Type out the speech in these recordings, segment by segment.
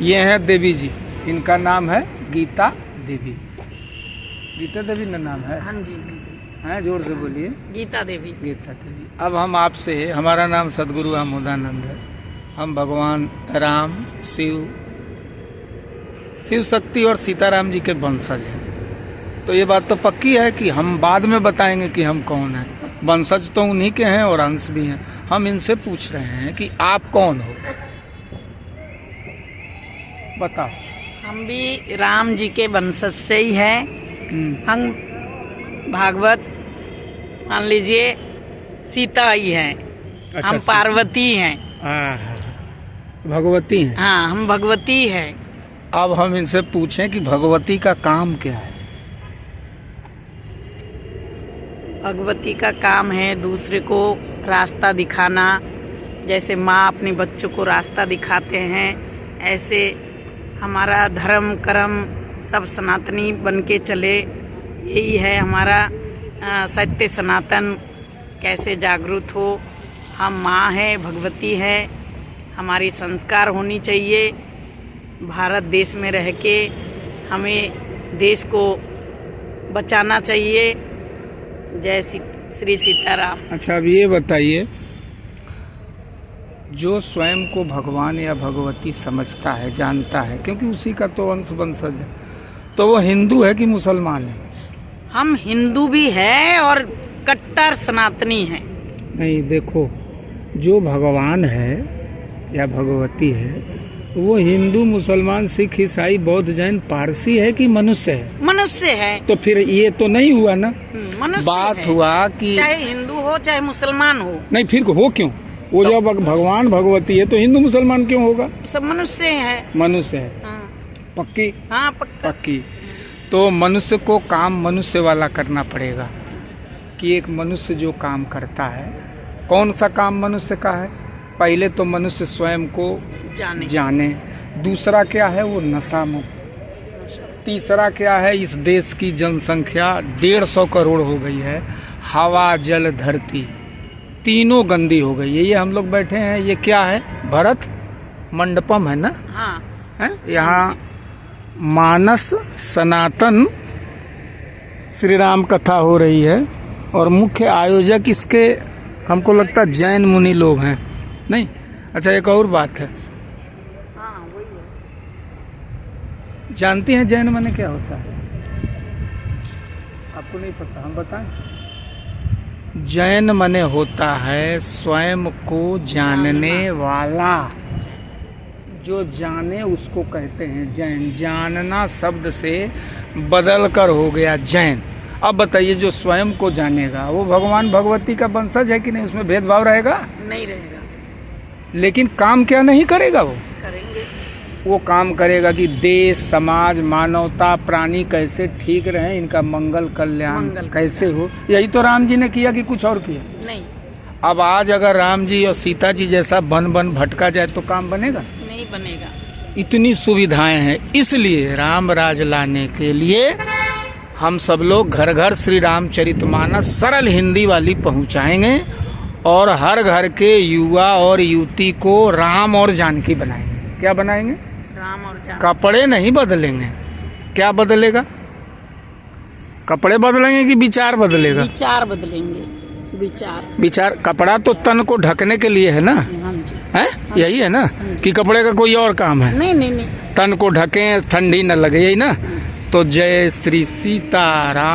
ये हैं देवी जी, इनका नाम है गीता देवी। गीता देवी ना नाम है? हाँ जी, हाँ जी। हैं, जोर से बोलिए। गीता देवी। गीता देवी। अब हम आपसे, हमारा नाम सदगुरु आमोदानंद है। हम भगवान राम, शिव शक्ति और सीताराम जी के वंशज हैं। तो ये बात तो पक्की है कि हम बाद में बताएंगे कि हम कौन हैं। वंशज तो उन्हीं के हैं और अंश भी हैं। हम इनसे पूछ रहे हैं कि आप कौन हो, बताओ। हम भी राम जी के वंशज से ही हैं। हम भागवत मान लीजिए सीता ही हैं। अच्छा, हम पार्वती हैं। भगवती हैं। हाँ, हम भगवती हैं। अब हम इनसे पूछें कि भगवती का काम क्या है। भगवती का काम है दूसरे को रास्ता दिखाना। जैसे माँ अपने बच्चों को रास्ता दिखाते हैं, ऐसे हमारा धर्म कर्म सब सनातनी बन के चले। यही है हमारा सत्य सनातन कैसे जागरूक हो। हम माँ है, भगवती है। हमारी संस्कार होनी चाहिए। भारत देश में रह के हमें देश को बचाना चाहिए। जय श्री सीताराम। अच्छा, अब ये बताइए, जो स्वयं को भगवान या भगवती समझता है, जानता है, क्योंकि उसी का तो वंश वंशज है, तो वो हिंदू है कि मुसलमान है? हम हिंदू भी है और कट्टर सनातनी हैं। नहीं, देखो, जो भगवान है या भगवती है वो हिंदू मुसलमान सिख ईसाई बौद्ध जैन पारसी है कि मनुष्य है? मनुष्य है। तो फिर ये तो नहीं हुआ ना। मनुष्य बात है। हुआ कि चाहे हिंदू हो चाहे मुसलमान हो। नहीं, फिर हो क्यों? वो जब भगवान भगवती है तो हिंदू मुसलमान क्यों होगा? सब मनुष्य है। मनुष्य है। हाँ, पक्की? हाँ, पक्का। पक्की। तो मनुष्य को काम मनुष्य वाला करना पड़ेगा। कि एक मनुष्य जो काम करता है, कौन सा काम मनुष्य का है? पहले तो मनुष्य स्वयं को जाने। दूसरा क्या है? वो नशा मुक्त। तीसरा क्या है? इस देश की जनसंख्या 150 करोड़ हो गई है। हवा जल धरती तीनों गंदी हो गई है। ये हम लोग बैठे हैं, ये क्या है? भरत मंडपम है ना? हाँ, है? यहाँ मानस सनातन श्री राम कथा हो रही है और मुख्य आयोजक इसके हमको लगता है जैन मुनि लोग हैं। नहीं? अच्छा, एक और बात है, हाँ, वही है। जानती हैं जैन माने क्या होता है? आपको नहीं पता? हम बताएं। जैन माने होता है स्वयं को जानने वाला। जो जाने उसको कहते हैं जैन। जानना शब्द से बदल कर हो गया जैन। अब बताइए, जो स्वयं को जानेगा वो भगवान भगवती का वंशज है कि नहीं? उसमें भेदभाव रहेगा? नहीं रहेगा। लेकिन काम क्या नहीं करेगा? वो करेंगे। वो काम करेगा कि देश समाज मानवता प्राणी कैसे ठीक रहे, इनका मंगल कल्याण कैसे हो। यही तो राम जी ने किया कि कुछ और किया? नहीं। अब आज अगर राम जी और सीता जी जैसा बन भटका जाए तो काम बनेगा? नहीं बनेगा। इतनी इतनी सुविधाएं हैं। इसलिए राम राज लाने के लिए हम सब लोग घर घर श्री रामचरितमानस सरल हिंदी वाली पहुंचाएंगे और हर घर के युवा और युवती को राम और जानकी बनाएंगे। क्या बनाएंगे? राम और जानकी। कपड़े नहीं बदलेंगे। क्या बदलेगा? कपड़े बदलेंगे कि विचार बदलेगा? विचार बदलेंगे। विचार। कपड़ा तो तन को ढकने के लिए है ना? हाँ जी। है? यही है ना? कि कपड़े का कोई और काम है? नहीं। तन को ढकें, ठंडी न लगे, यही ना? तो जय श्री सीताराम।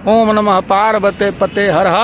ओम नमः पार्वते पते हर हर।